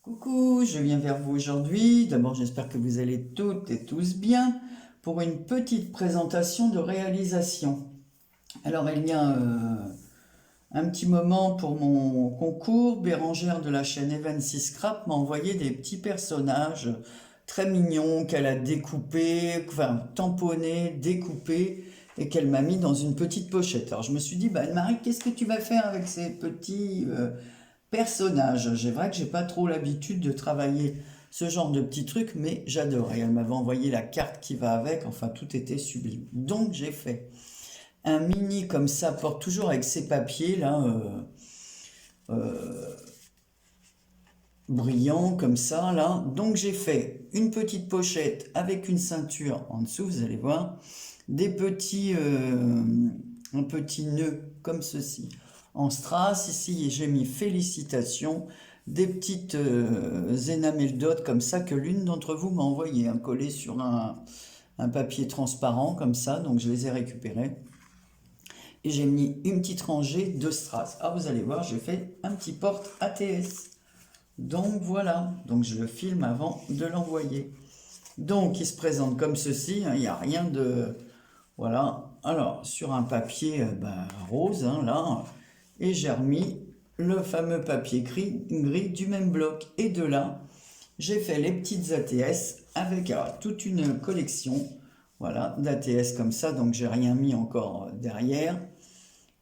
Coucou, je viens vers vous aujourd'hui. D'abord, j'espère que vous allez toutes et tous bien pour une petite présentation de réalisation. Alors, il y a un petit moment pour mon concours, Bérangère de la chaîne Evan6 Scrap m'a envoyé des petits personnages très mignons qu'elle a découpés, enfin tamponnés, découpés et qu'elle m'a mis dans une petite pochette. Alors, je me suis dit, bah, Anne-Marie, qu'est-ce que tu vas faire avec ces petits personnages? C'est vrai que j'ai pas trop l'habitude de travailler ce genre de petits trucs, mais j'adore. Et elle m'avait envoyé la carte qui va avec, enfin tout était sublime. Donc j'ai fait un mini comme ça, porte toujours avec ses papiers là, euh, brillants comme ça là. Donc j'ai fait une petite pochette avec une ceinture en dessous, vous allez voir, des petits, un petit nœud comme ceci en strass. Ici j'ai mis félicitations, des petites énamels dot comme ça que l'une d'entre vous m'a envoyé, hein, collé sur un papier transparent comme ça, donc je les ai récupérés. Et j'ai mis une petite rangée de strass. Ah, vous allez voir, j'ai fait un petit porte ATS. Donc voilà, donc je le filme avant de l'envoyer. Donc il se présente comme ceci, hein, il n'y a rien de... Voilà, alors sur un papier rose, hein, là, et j'ai remis le fameux papier gris du même bloc. Et de là, j'ai fait les petites ATS avec toute une collection, voilà, d'ATS comme ça, donc j'ai rien mis encore derrière.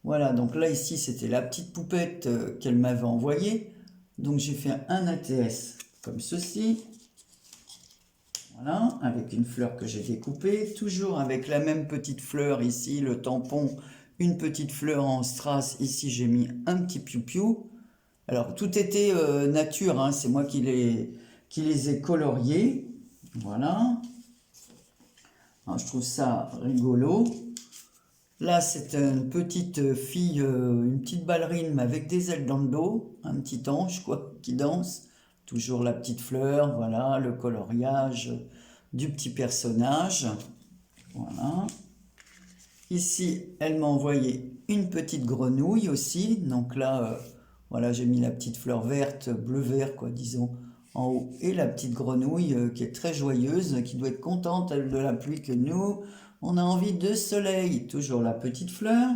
Voilà, donc là ici c'était la petite poupette qu'elle m'avait envoyée. Donc j'ai fait un ATS comme ceci. Voilà, avec une fleur que j'ai découpée. Toujours avec la même petite fleur ici, le tampon, une petite fleur en strass. Ici j'ai mis un petit piou-piou. Alors tout était nature, hein, c'est moi qui les ai coloriés. Voilà. Alors, je trouve ça rigolo. Là, c'est une petite fille, une petite ballerine, mais avec des ailes dans le dos, un petit ange, quoi, qui danse. Toujours la petite fleur, voilà, le coloriage du petit personnage. Voilà. Ici, elle m'a envoyé une petite grenouille aussi. Donc là, voilà, j'ai mis la petite fleur verte, bleu-vert, quoi, disons, en haut. Et la petite grenouille qui est très joyeuse, qui doit être contente, elle, de la pluie que nous. On a envie de soleil. Toujours la petite fleur.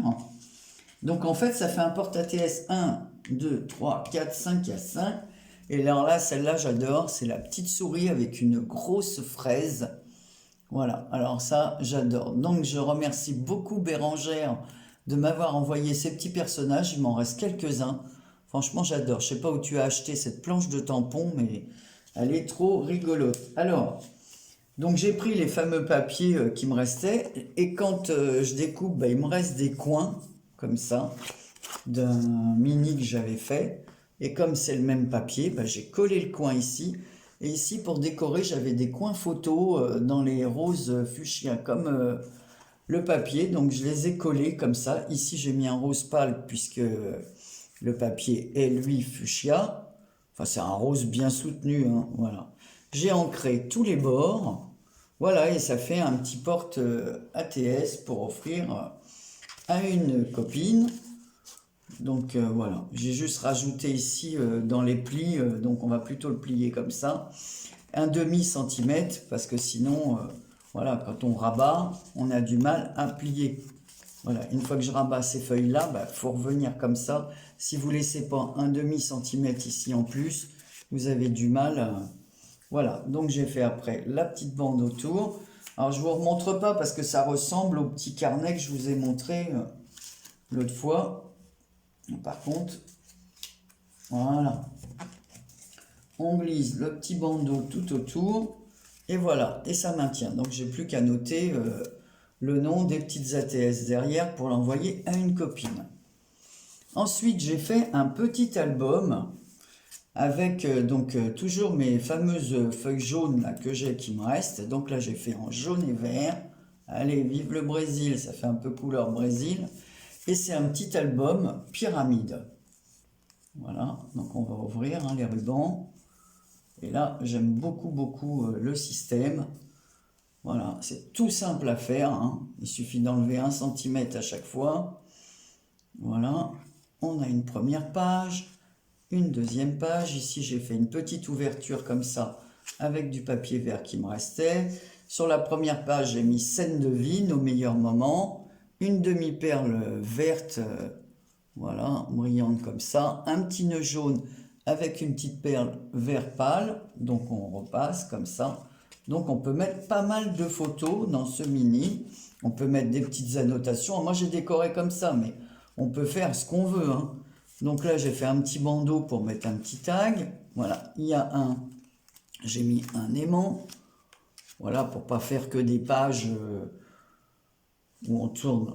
Donc en fait, ça fait un porte-ATS 1, 2, 3, 4, 5, il y a 5. Et alors là, celle-là, j'adore. C'est la petite souris avec une grosse fraise. Voilà, alors ça, j'adore. Donc, je remercie beaucoup Bérangère de m'avoir envoyé ces petits personnages. Il m'en reste quelques-uns. Franchement, j'adore. Je sais pas où tu as acheté cette planche de tampon, mais elle est trop rigolote. Alors, donc j'ai pris les fameux papiers qui me restaient. Et quand je découpe, il me reste des coins, comme ça, d'un mini que j'avais fait. Et comme c'est le même papier, j'ai collé le coin ici. Et ici, pour décorer, j'avais des coins photos dans les roses fuchsia, comme le papier. Donc, je les ai collés comme ça. Ici, j'ai mis un rose pâle, puisque le papier est, lui, fuchsia. Enfin, c'est un rose bien soutenu, hein, voilà. J'ai ancré tous les bords. Voilà, et ça fait un petit porte ATS pour offrir à une copine. Donc voilà, j'ai juste rajouté ici dans les plis, donc on va plutôt le plier comme ça, un demi centimètre, parce que sinon, voilà, quand on rabat, on a du mal à plier. Voilà, une fois que je rabats ces feuilles-là, il faut revenir comme ça. Si vous ne laissez pas un demi centimètre ici en plus, vous avez du mal. Voilà, donc j'ai fait après la petite bande autour. Alors je ne vous remontre pas parce que ça ressemble au petit carnet que je vous ai montré l'autre fois. Par contre, voilà, on glisse le petit bandeau tout autour et voilà, et ça maintient. Donc j'ai plus qu'à noter le nom des petites ATS derrière pour l'envoyer à une copine. Ensuite, j'ai fait un petit album avec toujours mes fameuses feuilles jaunes là, que j'ai qui me restent. Donc là, j'ai fait en jaune et vert. Allez, vive le Brésil, ça fait un peu couleur Brésil. Et c'est un petit album pyramide. Voilà, donc on va ouvrir les rubans. Et là, j'aime beaucoup le système. Voilà, c'est tout simple à faire, hein. Il suffit d'enlever 1 cm à chaque fois. Voilà, on a une première page, une deuxième page. Ici, j'ai fait une petite ouverture comme ça, avec du papier vert qui me restait. Sur la première page, j'ai mis scène de vie, nos meilleurs moments, une demi-perle verte, voilà, brillante comme ça, un petit nœud jaune avec une petite perle vert pâle, donc on repasse comme ça. Donc on peut mettre pas mal de photos dans ce mini, on peut mettre des petites annotations. Moi j'ai décoré comme ça, mais on peut faire ce qu'on veut, hein. Donc là j'ai fait un petit bandeau pour mettre un petit tag, voilà, il y a j'ai mis un aimant, voilà, pour pas faire que des pages où on tourne,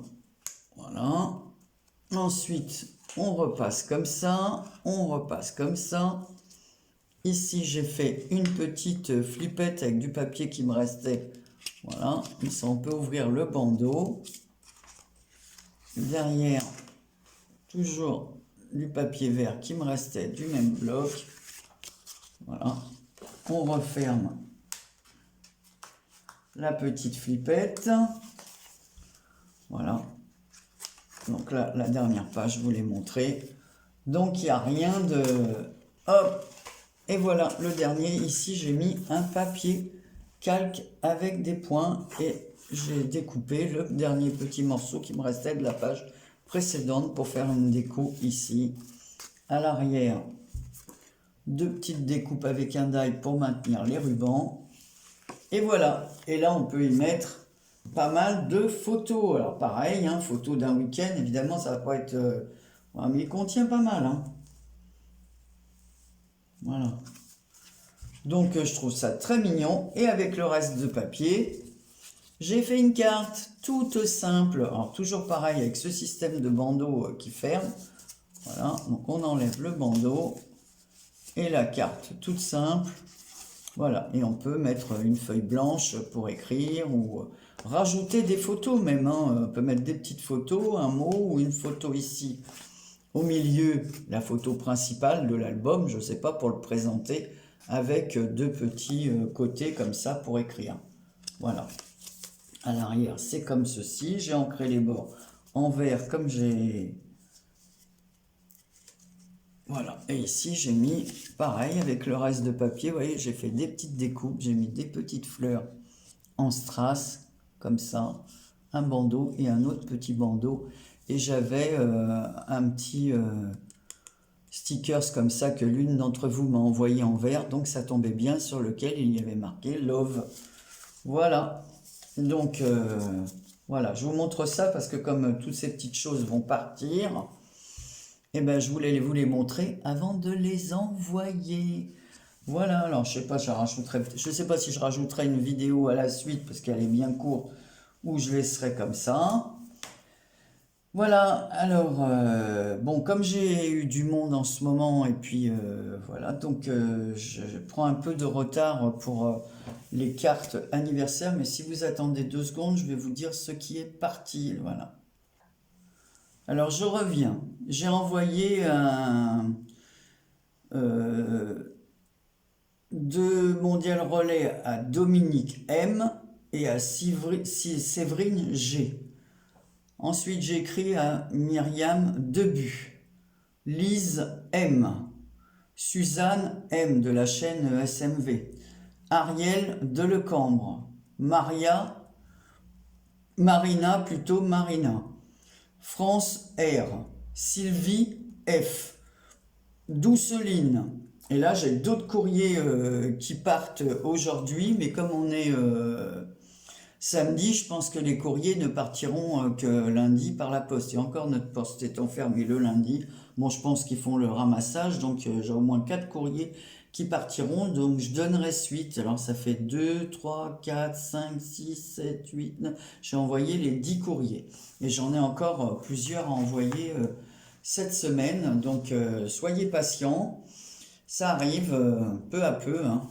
voilà. Ensuite, on repasse comme ça, on repasse comme ça. Ici, j'ai fait une petite flippette avec du papier qui me restait. Voilà, comme ça, on peut ouvrir le bandeau. Derrière, toujours du papier vert qui me restait du même bloc. Voilà, on referme la petite flippette. Voilà. Donc là, la dernière page, je vous l'ai montré. Donc, il n'y a rien de... Hop! Et voilà, le dernier. Ici, j'ai mis un papier calque avec des points. Et j'ai découpé le dernier petit morceau qui me restait de la page précédente pour faire une déco ici. À l'arrière, deux petites découpes avec un die pour maintenir les rubans. Et voilà. Et là, on peut y mettre pas mal de photos. Alors pareil, hein, photos d'un week-end, évidemment ça va pas être... ouais, mais il contient pas mal. Hein. Voilà. Donc je trouve ça très mignon. Et avec le reste de papier, j'ai fait une carte toute simple. Alors toujours pareil avec ce système de bandeau qui ferme. Voilà, donc on enlève le bandeau. Et la carte toute simple. Voilà, et on peut mettre une feuille blanche pour écrire ou rajouter des photos même, hein. On peut mettre des petites photos, un mot ou une photo ici. Au milieu, la photo principale de l'album, je ne sais pas, pour le présenter, avec deux petits côtés comme ça pour écrire. Voilà. À l'arrière, c'est comme ceci. J'ai ancré les bords en vert comme j'ai... Voilà, et ici j'ai mis pareil avec le reste de papier, vous voyez, j'ai fait des petites découpes, j'ai mis des petites fleurs en strass, comme ça, un bandeau et un autre petit bandeau, et j'avais un petit stickers comme ça que l'une d'entre vous m'a envoyé en vert, donc ça tombait bien, sur lequel il y avait marqué Love. Voilà, donc voilà, je vous montre ça parce que comme toutes ces petites choses vont partir, eh ben, je voulais vous les montrer avant de les envoyer. Voilà, alors je sais pas, je sais pas si je rajouterai une vidéo à la suite parce qu'elle est bien courte ou je laisserai comme ça. Voilà, alors, bon, comme j'ai eu du monde en ce moment et puis voilà, donc je prends un peu de retard pour les cartes anniversaires, mais si vous attendez 2 secondes, je vais vous dire ce qui est parti, voilà. Alors je reviens. J'ai envoyé deux mondial relais à Dominique M et à Séverine G. Ensuite j'ai écrit à Myriam Debu, Lise M, Suzanne M de la chaîne SMV, Ariel Delecambre, Marina, France R, Sylvie F, Douceline. Et là, j'ai d'autres courriers qui partent aujourd'hui, mais comme on est samedi, je pense que les courriers ne partiront que lundi par la poste. Et encore, notre poste étant fermée le lundi. Bon, je pense qu'ils font le ramassage, donc j'ai au moins 4 courriers qui partiront, donc je donnerai suite. Alors ça fait 2, 3, 4, 5, 6, 7, 8, 9. J'ai envoyé les 10 courriers. Et j'en ai encore plusieurs à envoyer cette semaine. Donc soyez patients. Ça arrive peu à peu. Hein.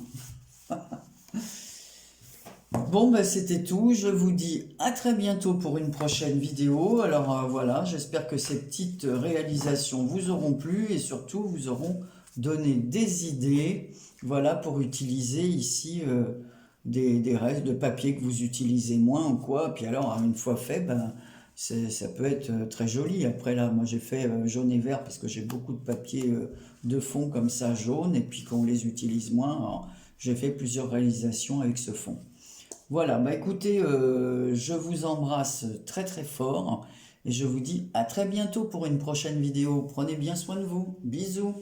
Bon, ben, c'était tout. Je vous dis à très bientôt pour une prochaine vidéo. Alors voilà, j'espère que ces petites réalisations vous auront plu et surtout vous auront donné des idées, voilà, pour utiliser ici des restes de papier que vous utilisez moins ou quoi. Puis alors, une fois fait, ben, ça peut être très joli. Après là, moi j'ai fait jaune et vert parce que j'ai beaucoup de papier de fond comme ça jaune et puis qu'on les utilise moins, alors, j'ai fait plusieurs réalisations avec ce fond. Voilà, bah écoutez, je vous embrasse très très fort et je vous dis à très bientôt pour une prochaine vidéo. Prenez bien soin de vous. Bisous.